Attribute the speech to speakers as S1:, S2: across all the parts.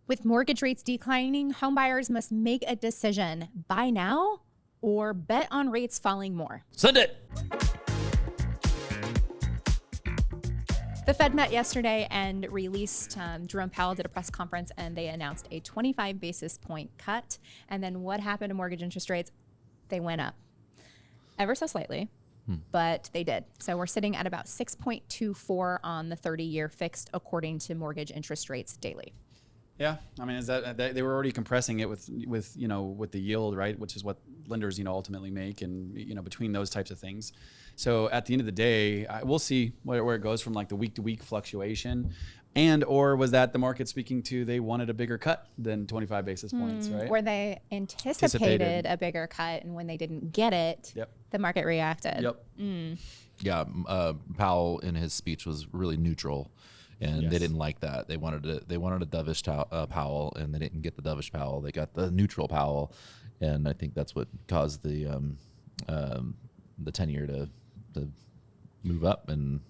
S1: With mortgage rates declining, homebuyers must make a decision: buy now or bet on rates falling more.
S2: Send it.
S1: The Fed met yesterday and released, Jerome Powell did a press conference and they announced a 25 basis point cut. And then what happened to mortgage interest rates? They went up ever so slightly, but they did. So we're sitting at about 6.24 on the 30-year fixed, according to Mortgage Interest Rates Daily.
S3: Yeah, I mean, is that they were already compressing it with the yield, right? Which is what lenders ultimately make, and between those types of things. So at the end of the day, we'll see where it goes from like the week to week fluctuation, or was that the market speaking to they wanted a bigger cut than 25 basis points, right?
S1: Where they anticipated a bigger cut, and when they didn't get it, the market reacted.
S2: Yeah, Powell in his speech was really neutral. And they didn't like that. They wanted a dovish Powell, and they didn't get the dovish Powell. They got the neutral Powell, and I think that's what caused the 10-year to move up and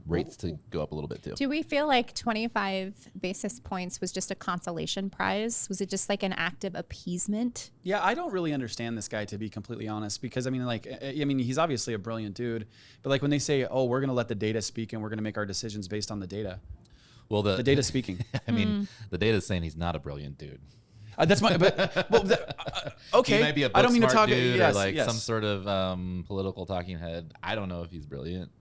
S2: rates to go up a little bit too.
S1: Do we feel like 25 basis points was just a consolation prize? Was it just like an act of appeasement?
S3: Yeah, I don't really understand this guy, to be completely honest, because he's obviously a brilliant dude, but like when they say, "Oh, we're going to let the data speak and we're going to make our decisions based on the data."
S2: Well, the
S3: data's speaking.
S2: I mean, the data's saying he's not a brilliant dude.
S3: That's my. Okay.
S2: He might be a book
S3: I don't mean to
S2: smart
S3: talk.
S2: Dude
S3: Yes,
S2: or like
S3: yes.
S2: some sort of political talking head. I don't know if he's brilliant.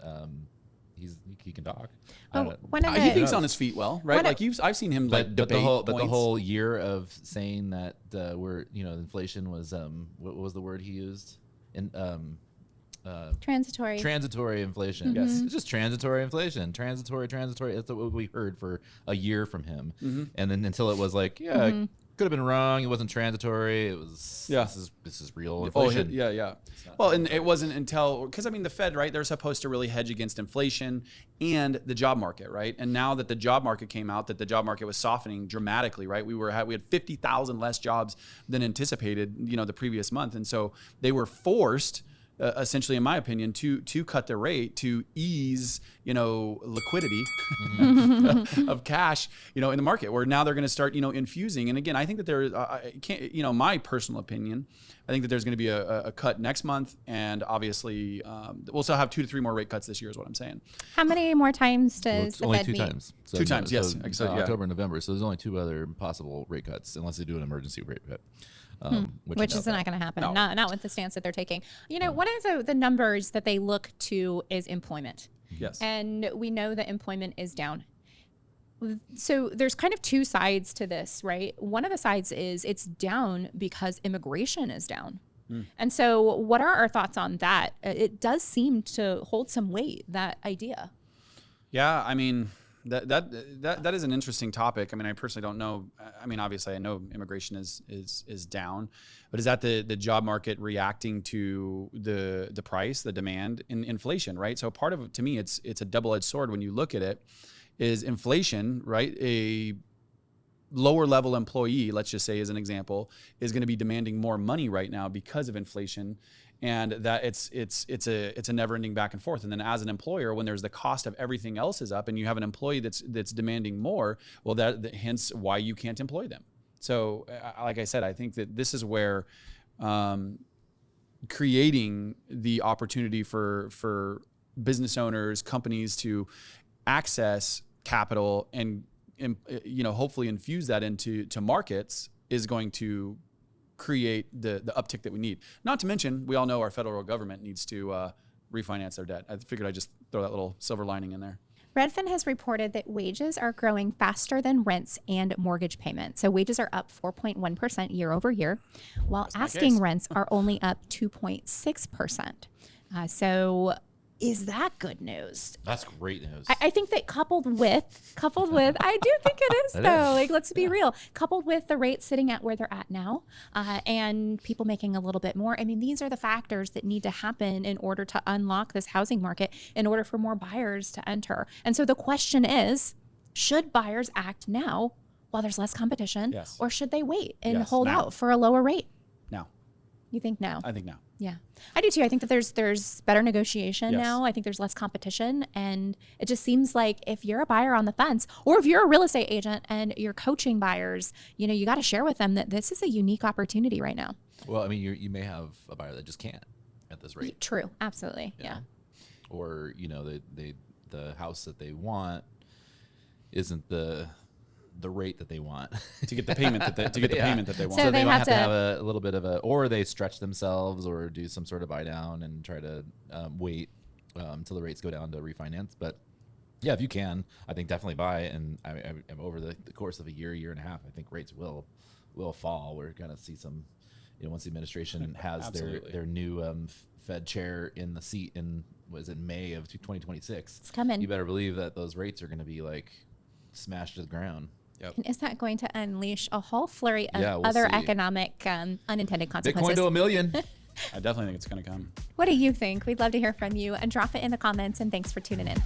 S2: He can talk.
S3: He thinks on his feet well, right? I've seen him
S2: but
S3: debate
S2: the whole year of saying that inflation was what was the word he used? Transitory inflation.
S3: Yes.
S2: It's just transitory inflation. Transitory. That's what we heard for a year from him. And then until it was like, could have been wrong. It wasn't transitory. It was, this is real inflation.
S3: Yeah. Well, and it wasn't until, because the Fed, right, they're supposed to really hedge against inflation and the job market, right? And now that the job market came out, that the job market was softening dramatically, right? We had 50,000 less jobs than anticipated, the previous month. And so they were forced, essentially, in my opinion, to cut the rate to ease, liquidity of cash, in the market, where now they're going to start, infusing. And again, I think that there, my personal opinion, I think that there's going to be a cut next month, and obviously we'll still have 2 to 3 more rate cuts this year, is what I'm saying.
S1: How many more times does the
S2: only
S1: Fed
S2: 2
S1: meet?
S2: times. So,
S3: 2 times, yes.
S2: October and November. So there's only 2 other possible rate cuts, unless they do an emergency rate cut.
S1: Which is not going to happen. No. Not with the stance that they're taking. One of the numbers that they look to is employment.
S3: Yes.
S1: And we know that employment is down. So there's kind of 2 sides to this, right? One of the sides is it's down because immigration is down. And so what are our thoughts on that? It does seem to hold some weight, that idea.
S3: Yeah, that is an interesting topic. I personally don't know. Obviously I know immigration is down, but is that the job market reacting to the price, the demand, and inflation, right? So part of it, to me, it's a double-edged sword when you look at it. Is inflation, right? A lower level employee, let's just say as an example, is going to be demanding more money right now because of inflation. And that it's a never-ending back and forth. And then as an employer, when there's the cost of everything else is up, and you have an employee that's demanding more, well, that hence why you can't employ them. So, like I said, I think that this is where creating the opportunity for business owners, companies to access capital and hopefully infuse that into markets is going to create the uptick that we need. Not to mention, we all know our federal government needs to refinance their debt. I figured I'd just throw that little silver lining in there.
S1: Redfin has reported that wages are growing faster than rents and mortgage payments. So wages are up 4.1% year over year, while asking rents are only up 2.6%. So is that good news?
S2: That's great news.
S1: I think that coupled with, I do think it is though. Like, let's be real. Coupled with the rates sitting at where they're at now, and people making a little bit more. These are the factors that need to happen in order to unlock this housing market, in order for more buyers to enter. And so the question is, should buyers act now while there's less competition, or should they wait and hold out for a lower rate?
S3: Now.
S1: You think now?
S3: I think now.
S1: Yeah, I do too. I think that there's better negotiation
S3: Yes.
S1: now. I think there's less competition, and it just seems like if you're a buyer on the fence, or if you're a real estate agent and you're coaching buyers, you got to share with them that this is a unique opportunity right now.
S2: Well, I mean, you may have a buyer that just can't at this rate.
S1: True, absolutely, yeah.
S2: Or the house that they want isn't the rate that they want
S3: to get the payment that they want.
S1: So
S2: So
S1: they
S2: they might
S1: have
S2: have to
S1: to-
S2: have a little bit of or they stretch themselves or do some sort of buy down and try to wait until the rates go down to refinance. But yeah, if you can, I think definitely buy. And I'm over the course of a year and a half, I think rates will fall. We're going to see some, once the administration has their new Fed chair in the seat in, May of 2026.
S1: It's coming.
S2: You better believe that those rates are going to be like smashed to the ground.
S3: Yep.
S1: And is that going to unleash a whole flurry of
S2: Yeah, we'll
S1: other
S2: see.
S1: economic unintended consequences?
S2: Bitcoin to $1 million.
S3: I definitely think it's going to come.
S1: What do you think? We'd love to hear from you, and drop it in the comments, and thanks for tuning in.